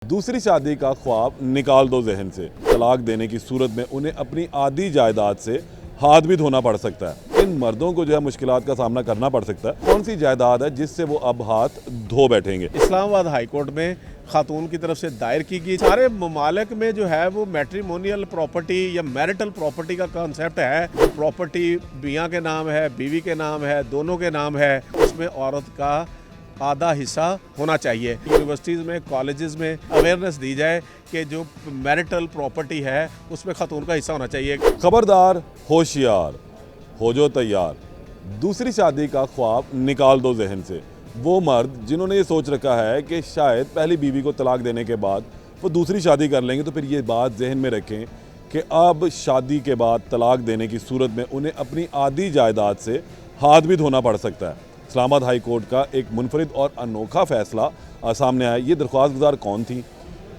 दूसरी शादी का ख्वाब निकाल दो जहन से। तलाक देने की सूरत में उन्हें अपनी आधी जायदाद से हाथ भी धोना पड़ सकता है। इन मर्दों को जो है मुश्किलात का सामना करना पड़ सकता है। कौन सी जायदाद है जिससे वो अब हाथ धो बैठेंगे? इस्लामाबाद हाई कोर्ट में खातून की तरफ से दायर की गई। सारे ममालिक में जो है वो मैट्रिमोनियल प्रॉपर्टी या मैरिटल प्रॉपर्टी का कॉन्सेप्ट है। प्रॉपर्टी मियाँ के नाम है, बीवी के नाम है, दोनों के नाम है, उसमें औरत का आधा हिस्सा होना चाहिए। यूनिवर्सिटीज़ में, कॉलेजेस में अवेयरनेस दी जाए कि जो मैरिटल प्रॉपर्टी है उसमें खातून का हिस्सा होना चाहिए। खबरदार, होशियार हो जो तैयार। दूसरी शादी का ख्वाब निकाल दो जहन से। वो मर्द जिन्होंने ये सोच रखा है कि शायद पहली बीवी को तलाक देने के बाद वो दूसरी शादी कर लेंगे, तो फिर ये बात जहन में रखें कि अब शादी के बाद तलाक देने की सूरत में उन्हें अपनी आधी जायदाद से हाथ भी धोना पड़ सकता है। इस्लामाबाद हाई कोर्ट का एक मुनफरिद और अनोखा फैसला सामने आया। ये दरख्वास्त गुजार कौन थी,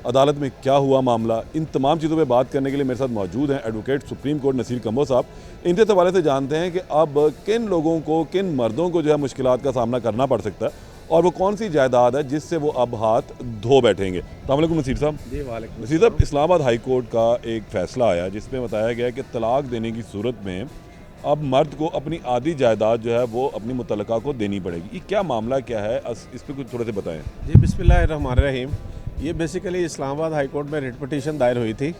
अदालत में क्या हुआ मामला, इन तमाम चीज़ों पे बात करने के लिए मेरे साथ मौजूद हैं advocate Supreme Court Naseer Kambo साहब। इनके हवाले से जानते हैं कि अब किन लोगों को, किन मर्दों को जो है मुश्किलात का सामना करना पड़ सकता है और वो कौन सी जायदाद है जिससे वो अब हाथ धो बैठेंगे। अस्सलाम वालेकुम नसीर साहब। जी वालेकुम। नसीर साहब, इस्लामाबाद हाई कोर्ट का एक फ़ैसला आया जिसमें बताया गया कि तलाक देने की सूरत में अब मर्द को अपनी आधी जायदाद जो है वो अपनी मुतल्लका को देनी पड़ेगी। ये क्या मामला क्या है, इस पर कुछ थोड़े से बताएं। जी बिस्मिल्लाहिर्रहमानिर्रहीम। ये बेसिकली इस्लामाबाद हाई कोर्ट में रिट पिटीशन दायर हुई थी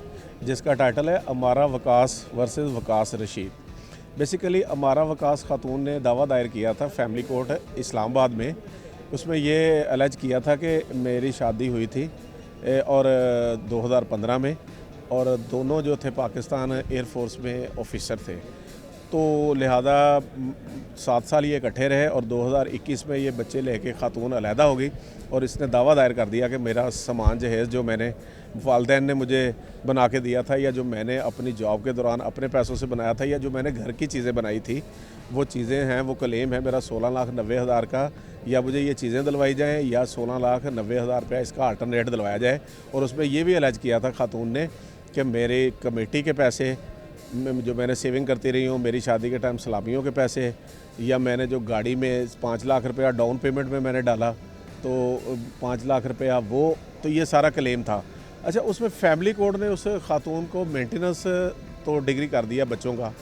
जिसका टाइटल है अमारा वकास वर्सेस वकास रशीद। बेसिकली अमारा वकास खातून ने दावा दायर किया था फैमिली कोर्ट इस्लामाबाद में। उसमें ये अलज किया था कि मेरी शादी हुई थी और 2015 में, और दोनों जो थे पाकिस्तान एयरफोर्स में ऑफिसर थे, तो लिहाजा 7 साल ये इकट्ठे रहे और 2021 में ये बच्चे लेके खातून अलहदा हो गई और इसने दावा दायर कर दिया कि मेरा सामान जहेज़ जो मैंने वालदैन ने मुझे बना के दिया था, या जो मैंने अपनी जॉब के दौरान अपने पैसों से बनाया था, या जो मैंने घर की चीज़ें बनाई थी, वो चीज़ें हैं, वो क्लेम है मेरा 16,90,000 का, या मुझे ये चीज़ें दिलवाई जाएँ या 16,90,000 रुपया इसका अल्टरनेट दिलवाया जाए। और उसमें ये भी अलज किया था खातून ने कि मेरे कमेटी के पैसे जो मैंने सेविंग करती रही हूँ, मेरी शादी के टाइम सलामियों के पैसे, या मैंने जो गाड़ी में 5 लाख रुपया डाउन पेमेंट में मैंने डाला तो 5 लाख रुपया वो, तो ये सारा क्लेम था। अच्छा, उसमें फैमिली कोर्ट ने उस खातून को मेंटेनेंस तो डिग्री कर दिया बच्चों का,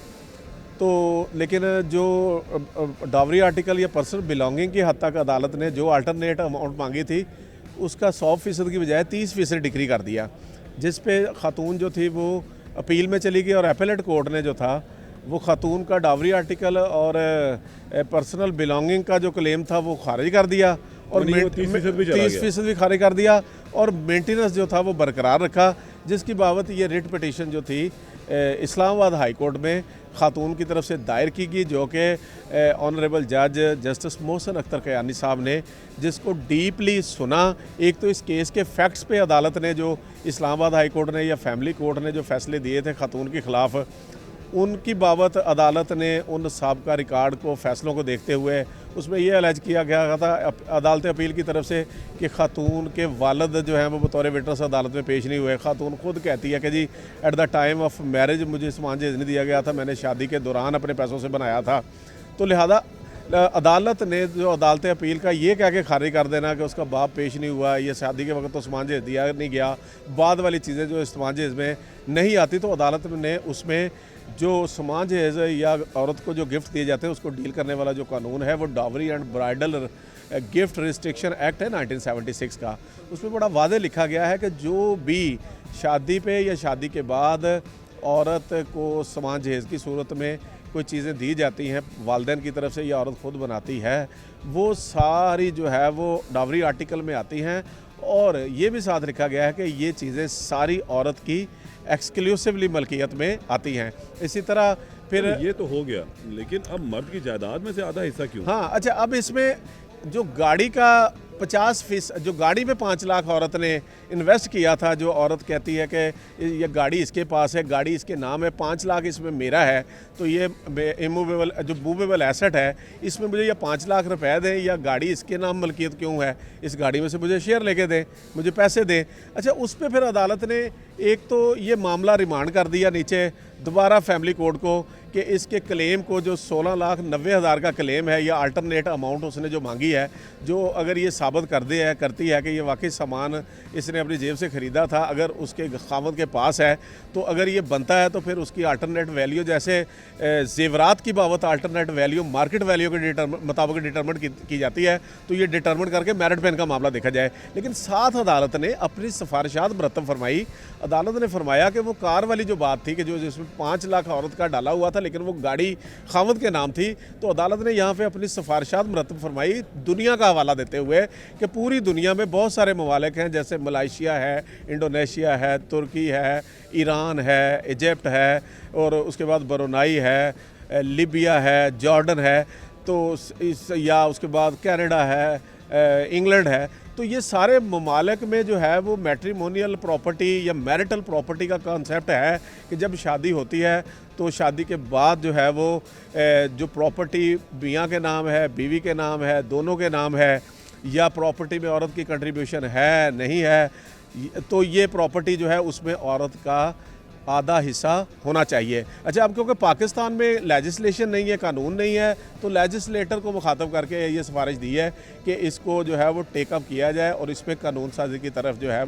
तो लेकिन जो डावरी आर्टिकल या पर्सनल बिलोंगिंग की हद तक अदालत ने जो अल्टरनेट अमाउंट मांगी थी उसका 100% की बजाय 30% डिग्री कर दिया, जिस पे खातून जो थी वो अपील में चली गई और एपेलेट कोर्ट ने जो था वो खातून का डावरी आर्टिकल और पर्सनल बिलोंगिंग का जो क्लेम था वो खारिज कर दिया और 30% भी खारिज कर दिया और मेंटेनेंस जो था वो बरकरार रखा, जिसकी बाबत ये रिट पिटीशन जो थी इस्लामाबाद हाई कोर्ट में खातून की तरफ से दायर की गई, जो कि ऑनरेबल जज जस्टिस मोहसिन अख्तर कयानी साहब ने जिसको डीपली सुना। एक तो इस केस के फैक्ट्स पे अदालत ने, जो इस्लामाबाद हाई कोर्ट ने या फैमिली कोर्ट ने जो फैसले दिए थे खातून के ख़िलाफ़, उनकी बाबत अदालत ने उन साबका रिकॉर्ड को, फैसलों को देखते हुए उसमें यह अलज किया गया था अदालत अपील की तरफ से कि खातून के वालिद जो हैं वो बतौर विटनेस अदालत में पेश नहीं हुए। खातून खुद कहती है कि जी at the time of marriage मुझे सामान जहेज नहीं दिया गया था, मैंने शादी के दौरान अपने पैसों से बनाया था। तो लिहाजा अदालत ने जो अदालत अपील का ये कह के खारिज कर देना कि उसका बाप पेश नहीं हुआ, ये शादी के वक्त तो सामान जहेज दिया नहीं गया, बाद वाली चीज़ें जो सामान जहेज में नहीं आती, तो अदालत ने उसमें जो सामान जहेज या औरत को जो गिफ्ट दिए जाते हैं उसको डील करने वाला जो कानून है वो dowry and bridal gift restriction act है 1976 का, उसमें बड़ा वादे लिखा गया है कि जो भी शादी पे या शादी के बाद औरत को सामान जहेज की सूरत में कोई चीज़ें दी जाती हैं वालदैन की तरफ से या औरत खुद बनाती है, वो सारी जो है वो डावरी आर्टिकल में आती हैं। और ये भी साथ लिखा गया है कि ये चीज़ें सारी औरत की एक्सक्लूसिवली मलकियत में आती हैं। इसी तरह फिर ये तो हो गया, लेकिन अब मर्द की जायदाद में से आधा हिस्सा क्यों? हाँ, अच्छा, अब इसमें जो गाड़ी का 50%, जो गाड़ी में 5 लाख औरत ने इन्वेस्ट किया था, जो औरत कहती है कि ये गाड़ी इसके पास है, गाड़ी इसके नाम है, 5 लाख इसमें मेरा है, तो ये इमूवेबल जो मूवेबल एसेट है, इसमें मुझे ये 5 लाख रुपए दें या गाड़ी इसके नाम मलकियत क्यों है, इस गाड़ी में से मुझे शेयर लेके दें, मुझे पैसे दें। अच्छा, उस पर फिर अदालत ने एक तो ये मामला रिमांड कर दिया नीचे दोबारा फैमिली कोर्ट को कि इसके क्लेम को, जो 16,90,000 का क्लेम है या अल्टरनेट अमाउंट उसने जो मांगी है, जो अगर ये साबित करती है कि ये वाकई सामान इसने अपनी जेब से ख़रीदा था। अगर उसके खामद के पास है तो अगर ये बनता है तो फिर उसकी अल्टरनेट वैल्यू, जैसे जेवरात की बाबत अल्टरनेट वैल्यू मार्केट वैल्यू के मुताबिक डिटरमिन की जाती है, तो ये डिटरमिन करके मेरिट पे इनका मामला देखा जाए। लेकिन साथ अदालत ने अपनी सिफारिशात मुरतब फरमाई। अदालत ने फरमाया कि वो कार वाली जो बात थी कि जो जिसमें 5 लाख औरत का डाला हुआ था लेकिन वो गाड़ी खामद के नाम थी, तो अदालत ने यहाँ पे अपनी सिफारिशात मुरतब फरमाई दुनिया का हवाला देते हुए कि पूरी दुनिया में बहुत सारे ममालिक हैं, जैसे मलाइशिया है, इंडोनेशिया है, तुर्की है, ईरान है, इजिप्ट है, और उसके बाद ब्रुनेई है, लीबिया है, जॉर्डन है, तो या उसके बाद कनाडा है, इंग्लैंड है। तो ये सारे ममालिक में जो है वो मैट्रिमोनियल प्रॉपर्टी या मैरिटल प्रॉपर्टी का कॉन्सेप्ट है कि जब शादी होती है तो शादी के बाद जो है वो जो प्रॉपर्टी मियाँ के नाम है, बीवी के नाम है, दोनों के नाम है, या प्रॉपर्टी में औरत की कंट्रीब्यूशन है नहीं है, तो ये प्रॉपर्टी जो है उसमें औरत का आधा हिस्सा होना चाहिए। अच्छा, अब क्योंकि पाकिस्तान में लेजिस्लेशन नहीं है, कानून नहीं है, तो लेजिस्लेटर को मुखातब करके ये सिफारिश दी है कि इसको जो है वो टेकअप किया जाए और इसमें कानून साजी की तरफ जो है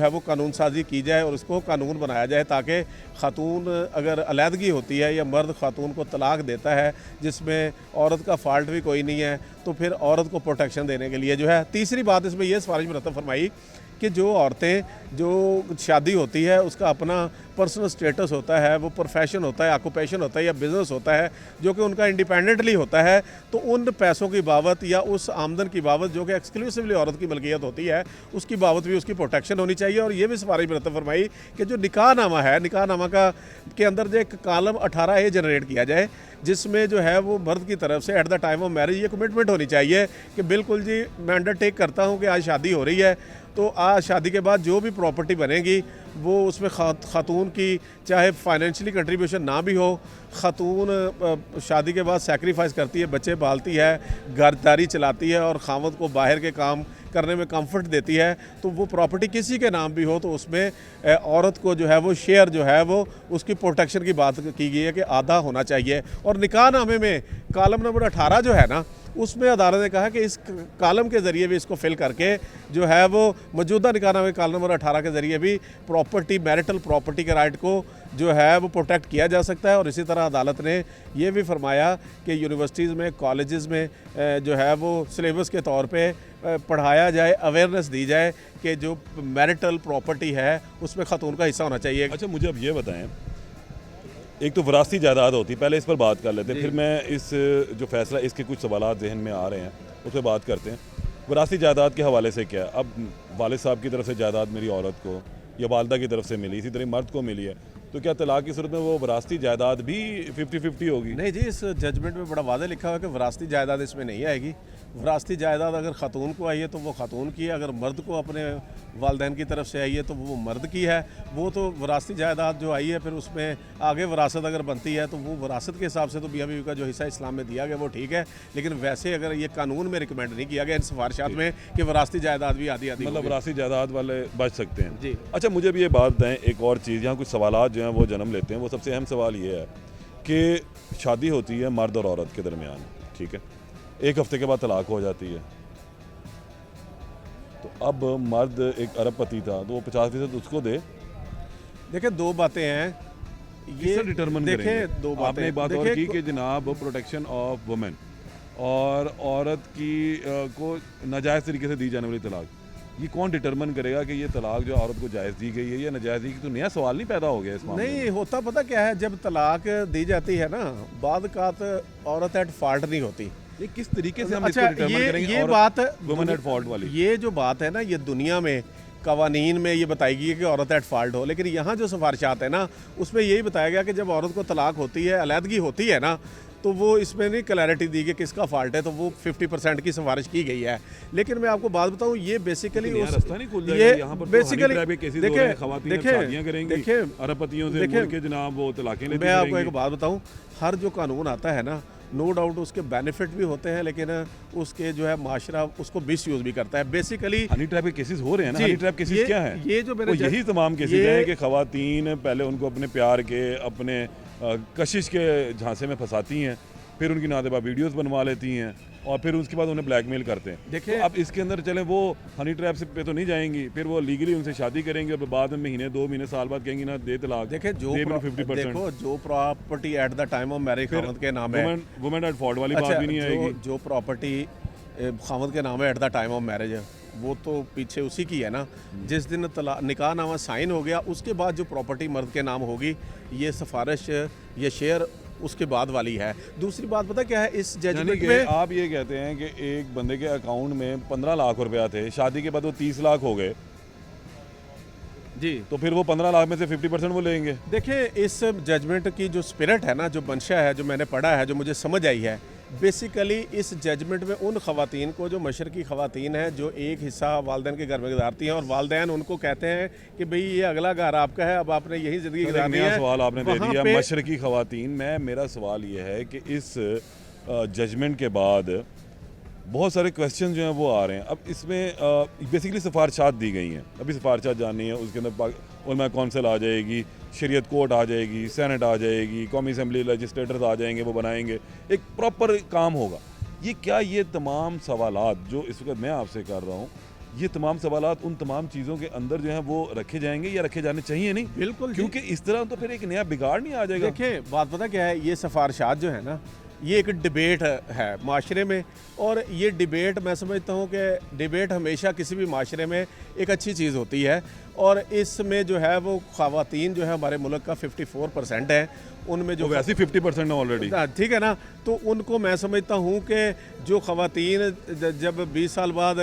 वो कानून साजी की जाए और इसको कानून बनाया जाए, ताकि खातून अगर अलहदगी होती है या मर्द खातून को तलाक देता है जिसमें औरत का फॉल्ट भी कोई नहीं है, तो फिर औरत को प्रोटेक्शन देने के लिए जो है। तीसरी बात इसमें यह सिफारिश मुरतब फरमाई कि जो औरतें, जो शादी होती है उसका अपना पर्सनल स्टेटस होता है, वो प्रोफेशन होता है, ऑक्यूपेशन होता है या बिज़नेस होता है जो कि उनका इंडिपेंडेंटली होता है, तो उन पैसों की बाबत या उस आमदन की बाबत जो कि एक्सक्लूसिवली औरत की मलकियत होती है उसकी बाबत भी उसकी प्रोटेक्शन होनी चाहिए। और ये भी सिफारिश मुरतब फरमाई कि जो निकाहनामा है, निकाहनामा के अंदर जो एक कॉलम 18A जनरेट किया जाए जिसमें जो है वो मर्द की तरफ से eight the time of marriage ये कमिटमेंट होनी चाहिए कि बिल्कुल जी मैं अंडरटेक करता हूँ कि आज शादी हो रही है, तो आज शादी के बाद जो भी प्रॉपर्टी बनेगी वो उसमें खातून की चाहे फाइनेंशियली कंट्रीब्यूशन ना भी हो, खातून शादी के बाद सेक्रीफाइस करती है, बच्चे पालती है, घरदारी चलाती है और खामद को बाहर के काम करने में कंफर्ट देती है, तो वो प्रॉपर्टी किसी के नाम भी हो तो उसमें औरत को जो है वो शेयर जो है वो उसकी प्रोटेक्शन की बात की गई है कि आधा होना चाहिए। और निकाहनामे में कॉलम नंबर 18 जो है ना, उसमें अदालत ने कहा कि इस कॉलम के ज़रिए भी इसको फिल करके जो है वो मौजूदा निकाहनामे कॉलम नंबर 18 के ज़रिए भी प्रॉपर्टी, मैरिटल प्रॉपर्टी के राइट को जो है वो प्रोटेक्ट किया जा सकता है। और इसी तरह अदालत ने ये भी फरमाया कि यूनिवर्सिटीज़ में, कॉलेजेस में जो है वो सिलेबस के तौर पे पढ़ाया जाए, अवेयरनेस दी जाए कि जो मैरिटल प्रॉपर्टी है उसमें खातून का हिस्सा होना चाहिए। अच्छा, मुझे अब ये बताएं, एक तो विरासती जायदाद होती है, पहले इस पर बात कर लेते हैं, फिर मैं इस जो फैसला, इसके कुछ सवाल जहन में आ रहे हैं उस पर बात करते हैं। विरासती जायदाद के हवाले से क्या है, अब वालिद साहब की तरफ से जायदाद मेरी औरत को या वालदा की तरफ से मिली, इसी तरह मर्द को मिली है, तो क्या तलाक की सूरत में वो विरासती जायदाद भी 50-50 होगी? नहीं जी, इस जजमेंट में बड़ा वाज़ेह लिखा हुआ है कि विरासती जायदाद इसमें नहीं आएगी। विरासती जायदाद अगर ख़ातून को आई है तो वो ख़ातून की है, अगर मर्द को अपने वालदैन की तरफ से आई है तो वो मर्द की है। वो तो विरासती जायदाद जो आई है फिर उसमें आगे विरासत अगर बनती है तो वो विरासत के हिसाब से तो मियाँ बीवी का जो हिस्सा इस्लाम में दिया गया वो ठीक है, लेकिन वैसे अगर ये कानून में रिकमेंड नहीं किया गया इन सिफारिशात में कि विरासती जायदाद भी आधी आधी, मतलब विरासती जायदाद वाले बच सकते हैं जी। अच्छा, मुझे भी ये बात बताएं, एक और चीज़, यहाँ कुछ सवालात जो हैं वो जन्म लेते हैं। वो सबसे अहम सवाल ये है कि शादी होती है मर्द और औरत के दरमियान, ठीक है, एक हफ्ते के बाद तलाक हो जाती है, तो अब मर्द एक अरबपति था तो वो 50% उसको दे। देखिए, दो बातें हैं, ये डिटरमिन देखें, दो बातें आपने एक बात और की कि जनाब प्रोटेक्शन ऑफ वुमेन और औरत की को नाजायज़ तरीके से दी जाने वाली तलाक, ये कौन डिटरमिन करेगा कि ये तलाक जो औरत को जायज़ दी गई है या नाजायज़ दी गई? तो नया सवाल नहीं पैदा हो गया इस मामले में? नहीं होता, पता क्या है, जब तलाक दी जाती है ना, बाद का औरत एट फॉल्ट नहीं होती। ये किस तरीके से हम अच्छा, इसको डिटरमिन करेंगे? ये बात वुमेन एट फॉल्ट वाली, ये जो बात है ना, ये दुनिया में कवानीन में ये बताई गई है कि औरत एट फॉल्ट हो, लेकिन यहाँ जो सिफारिशात है ना उसमें यही बताया गया कि जब औरत को तलाक होती है, अलहदगी होती है ना, तो वो इसमें नहीं क्लैरिटी दी कि किसका फॉल्ट है, तो वो 50% की सिफारिश की गई है। लेकिन मैं आपको बात बताऊं, ये बेसिकली ये बेसिकली देखिए अरबपतियों से मुड़ के जनाब वो तलाकें लेती मैं आपको एक बात बताऊं, हर जो कानून आता है ना, नो डाउट उसके बेनिफिट भी होते हैं, लेकिन उसके जो है माशरा उसको मिस यूज़ भी करता है। बेसिकली हनी ट्रैप के केसेस हो रहे हैं ना, हनी ट्रैप केसेस क्या है? ये जो मैंने यही तमाम केसेस हैं कि खवातीन पहले उनको अपने प्यार के, अपने कशिश के झांसे में फंसाती हैं, फिर उनकी नादबा वीडियोस बनवा लेती हैं, और फिर उसके बाद उन्हें ब्लैकमेल करते हैं। देखिए तो अब इसके अंदर चलें वो हनी ट्रैप से पे तो नहीं जाएंगी, फिर वो लीगली उनसे शादी करेंगे और बाद में महीने 2 महीने साल बाद कहेंगी ना दे तलाक। देखिए जो दे मैंने 50%। देखो जो property at the time of marriage खावंद के नाम है, वुमेन एट फॉल्ट वाली बात भी नहीं आएगी। जो प्रॉपर्टी खावंद के नाम है eight the time of marriage, वो तो पीछे उसी की है ना। जिस दिन निकाह नामा साइन हो गया उसके बाद जो प्रॉपर्टी मर्द के नाम होगी, ये सिफारिश ये शेयर उसके बाद वाली है। दूसरी बात पता क्या है इस जजमेंट में, आप ये कहते हैं कि एक बंदे के अकाउंट में 15 लाख रुपया थे, शादी के बाद वो 30 लाख हो गए जी, तो फिर वो 15 लाख में से 50% वो लेंगे। देखिए इस जजमेंट की जो स्पिरिट है ना, जो मंशा है, जो मैंने पढ़ा है, जो मुझे समझ आई है, बेसिकली इस जजमेंट में उन ख़वातीन को जो मशरकी ख़वातीन हैं जो एक हिस्सा वालदैन के घर में गुजारती हैं और वालदैन उनको कहते हैं कि भाई ये अगला घर आपका है, अब आपने यही ज़िंदगी गुजारनी है। नया सवाल आपने दे वहाँ दिया पे मशरकी ख़वातीन में। मेरा सवाल ये है कि इस जजमेंट के बाद बहुत सारे क्वेश्चन जो हैं वो आ रहे हैं। अब इसमें बेसिकली सिफारशात दी गई हैं, अभी सिफारशात जाननी है। उसके अंदर उलमा कौंसिल आ जाएगी, शरीयत कोर्ट आ जाएगी, सेनेट आ जाएगी, कौमी असम्बली लेजिस्लेटर्स आ जाएंगे, वो बनाएंगे, एक प्रॉपर काम होगा। ये क्या ये तमाम सवालात जो इस वक्त मैं आपसे कर रहा हूँ, ये तमाम सवालात उन तमाम चीज़ों के अंदर जो हैं वो रखे जाएंगे या रखे जाने चाहिए नहीं? बिल्कुल, क्योंकि इस तरह तो फिर एक नया बिगाड़ नहीं आ जाएगा। देखिए बात पता क्या है, ये सिफारशात जो है ना, ये एक डिबेट है माशरे में, और ये डिबेट मैं समझता हूँ कि डिबेट हमेशा किसी भी माशरे में एक अच्छी चीज़ होती है। और इसमें जो है वो ख़वातीन जो है हमारे मुल्क का 54% है, उनमें जो वैसे 50% है ऑलरेडी, ठीक है ना। तो उनको मैं समझता हूँ कि जो ख़वातीन जब 20 साल बाद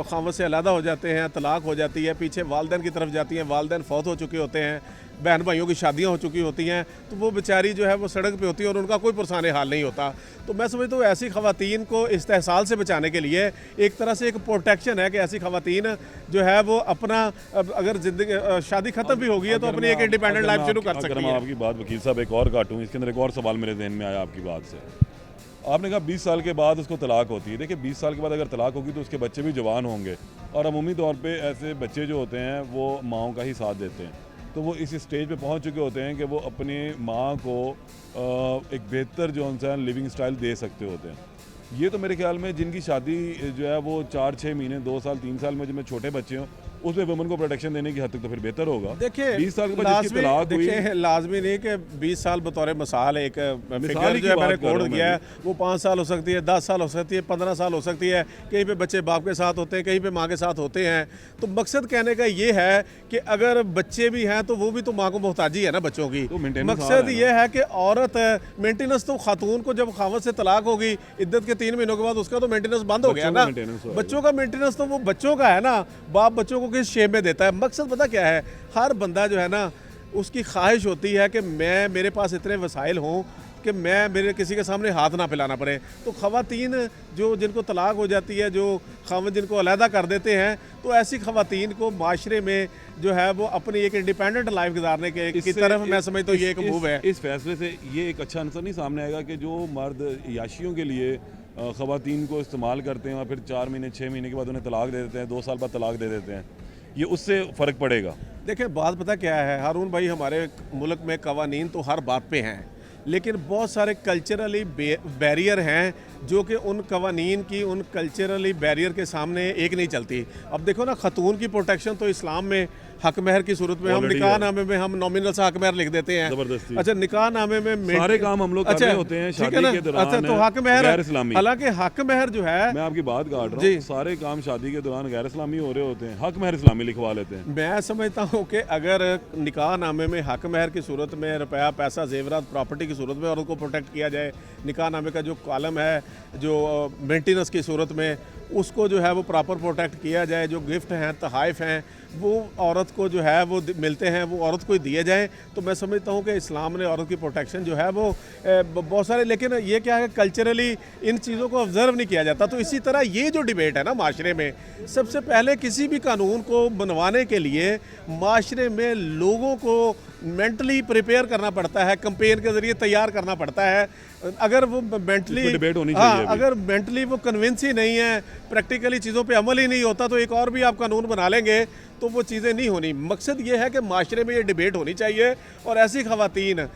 खावत से अलहदा हो जाते हैं, तलाक हो जाती है, पीछे वालदैन की तरफ जाती हैं, वालदैन फौत हो चुके होते हैं, बहन भाइयों की शादियां हो चुकी होती हैं, तो वो बेचारी जो है वो सड़क पे होती है और उनका कोई पुरसाने हाल नहीं होता। तो मैं समझता हूँ ऐसी ख़वातीन को इस्तेहसाल से बचाने के लिए एक तरह से एक प्रोटेक्शन है कि ऐसी ख़वातीन जो है वो अपना अगर जिंदगी शादी ख़त्म भी होगी है तो अपनी एक इंडिपेंडेंट लाइफ शुरू कर सकती है। आपकी बात वकील साहब एक और काटूँ, इसके अंदर एक और सवाल मेरे जहन में आया आपकी बात से। आपने कहा 20 साल के बाद उसको तलाक होती है। देखिए 20 साल के बाद अगर तलाक होगी तो उसके बच्चे भी जवान होंगे, और अमूमी तौर पे ऐसे बच्चे जो होते हैं वो माँओं का ही साथ देते हैं। तो वो इस स्टेज पे पहुंच चुके होते हैं कि वो अपनी माँ को एक बेहतर जो उनसे लिविंग स्टाइल दे सकते होते हैं। ये तो मेरे ख्याल में जिनकी शादी जो है वो 4-6 महीने, 2 साल, 3 साल में जिनमें छोटे बच्चे हों, उसमें वुमन को प्रोटेक्शन देने की हद तक तो फिर बेहतर होगा। देखिए 20 साल के बाद जिसकी तलाक हुई, देखिए लाजमी नहीं कि 20 साल बतौर मिसाल एक फिगर की जो है मैंने बात कर रहा कोड हूं किया है, वो 5 साल हो सकती है, 10 साल हो सकती है, 15 साल हो सकती है। कहीं पे बच्चे बाप के साथ होते हैं, कहीं पे माँ के साथ होते हैं। तो मकसद कहने का ये है कि अगर बच्चे भी हैं तो वो भी तो माँ को मोहताजी है ना बच्चों की। तो maintenance मकसद है ये है कि औरत मेंटेनेंस तो खातून को जब खावत से तलाक होगी इद्दत के 3 महीनों के बाद उसका तो मेंटेनेंस बंद हो गया ना। बच्चों का मेंटेनेंस तो वो बच्चों का है ना, बाप बच्चों को किस शेप में देता है। मकसद पता क्या है, हर बंदा जो है ना उसकी ख्वाहिश होती है कि मेरे पास इतने वसाइल हों कि मेरे किसी के सामने हाथ ना फैलाना पड़े। तो ख़वातीन जो जिनको तलाक हो जाती है, जो खावत जिनको अलहदा कर देते हैं, तो ऐसी ख़वातीन को माशरे में जो है वो अपनी एक इंडिपेंडेंट लाइफ गुजारने की तरफ मैं समझता हूँ ये एक मूव है। इस फैसले से ये एक अच्छा आंसर नहीं सामने आएगा कि जो मर्द याशियों के लिए ख़वातीन को इस्तेमाल करते हैं और फिर 4 महीने 6 महीने के बाद उन्हें तलाक दे देते हैं, 2 साल बाद तलाक दे देते हैं, ये उससे फ़र्क पड़ेगा? देखिए बात पता क्या है हारून भाई, हमारे मुल्क में कवानीन तो हर बात पे हैं, लेकिन बहुत सारे कल्चरली बैरियर हैं जो कि उन कवानीन की, उन कल्चरली बैरियर के सामने एक नहीं चलती। अब देखो ना, खतून की प्रोटेक्शन तो इस्लाम में हक महर की सूरत में हम निकाह नामे में हम नॉमिनल सा हक महर लिख देते हैं। जबरदस्ती। अच्छा, निकाह नामे में सारे काम हम लोग कर रहे होते हैं शादी के दौरान। अच्छा, तो हक महर, गैर इस्लामी, हालांकि हक महर जो है, मैं आपकी बात काट रहा हूँ, सारे काम शादी के दौरान गैर इस्लामी हो रहे होते हैं, हक महर इस्लामी लिखवा लेते हैं। मैं समझता हूँ कि अगर निकाह नामे में हक महर की सूरत में रुपया, पैसा, जेवरात, प्रॉपर्टी की सूरत में औरत को प्रोटेक्ट किया जाए, निकाह नामे का जो कॉलम है, जो मेंटेनेंस की सूरत में उसको जो है वो प्रॉपर प्रोटेक्ट किया जाए, जो गिफ्ट हैं, तहाइफ हैं, वो औरत को जो है वो मिलते हैं, वो औरत को ही दिए जाएं। तो मैं समझता हूँ कि इस्लाम ने औरत की प्रोटेक्शन जो है वो बहुत सारे, लेकिन ये क्या है कल्चरली इन चीज़ों को ऑब्जर्व नहीं किया जाता। तो इसी तरह ये जो डिबेट है ना माशरे में, सबसे पहले किसी भी कानून को बनवाने के लिए माशरे में लोगों को मेंटली प्रिपेयर करना पड़ता है, कैंपेन के ज़रिए तैयार करना पड़ता है। अगर वो मेंटली डिबेट होनी चाहिए, अगर मेंटली वो कन्विंस ही नहीं है, प्रैक्टिकली चीज़ों पे अमल ही नहीं होता, तो एक और भी आप कानून बना लेंगे तो वो चीज़ें नहीं होनी। मकसद ये है कि माशरे में ये डिबेट होनी चाहिए और ऐसी ख़वातीन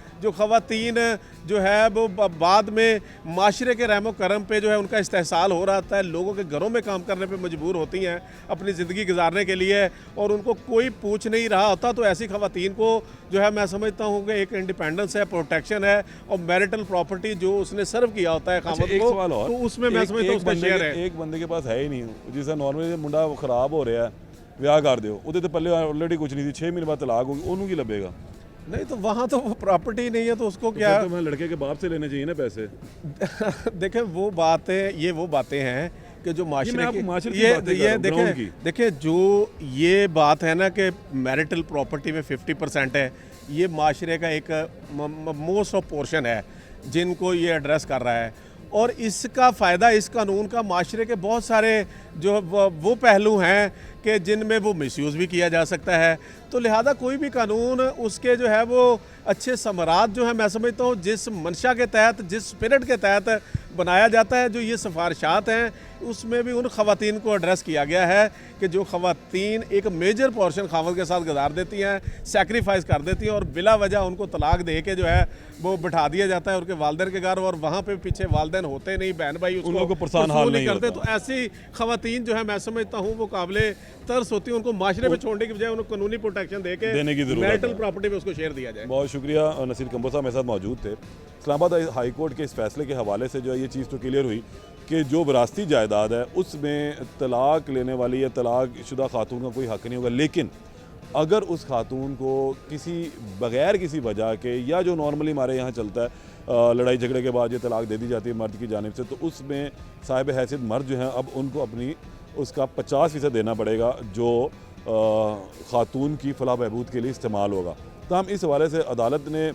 जो है वो बाद में माशरे के रहमो करम पे जो है उनका इस्तेहसाल हो रहा है, लोगों के घरों में काम करने पे मजबूर होती हैं अपनी ज़िंदगी गुजारने के लिए और उनको कोई पूछ नहीं रहा होता, तो ऐसी ख़वातीन को जो है मैं समझता हूँ कि एक इंडिपेंडेंस है, प्रोटेक्शन है और मैरिटल प्रॉपर्टी जो उसने सर्व किया होता है खामद एक को, सवाल और, तो उसमें मैं समझता हूँ उसका शेयर है। एक बंदे के पास है ही नहीं जिसका नॉर्मली मुंडा खराब हो रहा है, ਵਿਆਹ कर ਦਿਓ ਉਹਦੇ ਤੇ पहले ऑलरेडी कुछ नहीं थी, 6 महीने बाद तलाक होगी, ਉਹਨੂੰ ਕੀ ਲੱਭੇਗਾ? नहीं तो वहाँ तो वो प्रॉपर्टी नहीं है तो उसको क्या, तो मैं लड़के के बाप से लेने चाहिए ना पैसे। देखें वो बातें, ये वो बातें हैं कि जो माशरे की देखिए जो ये बात है ना कि मैरिटल प्रॉपर्टी में 50% है, ये माशरे का एक मोस्ट ऑफ पोर्शन है जिनको ये एड्रेस कर रहा है और इसका फ़ायदा इस कानून का माशरे के बहुत सारे जो वो पहलू हैं कि जिनमें वो मिसयूज़ भी किया जा सकता है, तो लिहाजा कोई भी कानून उसके जो है वो अच्छे समरात जो है मैं समझता हूँ जिस मंशा के तहत, जिस स्पिरिट के तहत बनाया जाता है, जो ये सिफारिशात हैं उसमें भी उन ख़वातीन को एड्रेस किया गया है कि जो ख़वातीन एक मेजर पोर्शन खामद के साथ गुजार देती हैं, सेक्रीफाइस कर देती हैं और बिला वजह उनको तलाक दे के जो है वो बिठा दिया जाता है उनके वालिदैन के घर और वहाँ पे पीछे वालिदैन होते नहीं, बहन भाई उसको परेशान हाल नहीं करते, तो ऐसी ख़वातीन जो है मैं समझता हूँ वो काबिले तरस होती है, उनको माशरे में छोड़ने की बजाय उनको कानूनी प्रोटेक्शन देने की जरूरत है, मैरिटल प्रॉपर्टी में उसको शेयर दिया जाए। बहुत शुक्रिया, नसीर कंबो साहब मेरे साथ मौजूद थे। इस्लामाबाद हाई कोर्ट के इस फैसले के हवाले से जो है ये चीज़ तो क्लियर हुई कि जो विरासती जायदाद है उसमें तलाक लेने वाली या तलाक शुदा खातून का कोई हक़ नहीं होगा, लेकिन अगर उस खातून को किसी बग़ैर किसी वजह के या जो नॉर्मली हमारे यहाँ चलता है लड़ाई झगड़े के बाद ये तलाक दे दी जाती है मर्द की जानिब से, तो उसमें साहिब हैसियत मर्द जो हैं अब उनको अपनी उसका 50% देना पड़ेगा जो खातून की फलाह बहबूद के लिए इस्तेमाल होगा। तो हम इस हवाले से अदालत ने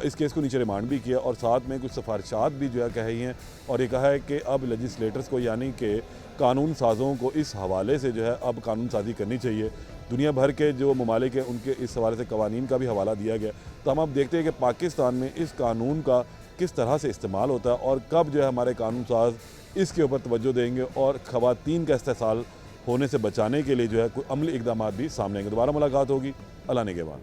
इस केस को नीचे रिमांड भी किया और साथ में कुछ सिफारिशात भी जो है कही हैं और ये कहा है कि अब लेजिस्लेटर्स को यानी कि कानून साज़ों को इस हवाले से जो है अब कानून साजी करनी चाहिए। दुनिया भर के जो ममालिक हैं उनके इस हवाले से कवानीन का भी हवाला दिया गया, तो हम अब देखते हैं कि पाकिस्तान में इस कानून का किस तरह से इस्तेमाल होता है और कब जो है हमारे कानून साज इसके ऊपर तवज्जो देंगे और ख़वातीन का इस्तेसाल होने से बचाने के लिए जो है कोई अमली इक़दामात भी सामने आएंगे। दोबारा मुलाकात होगी, अल्लाह निगहबान।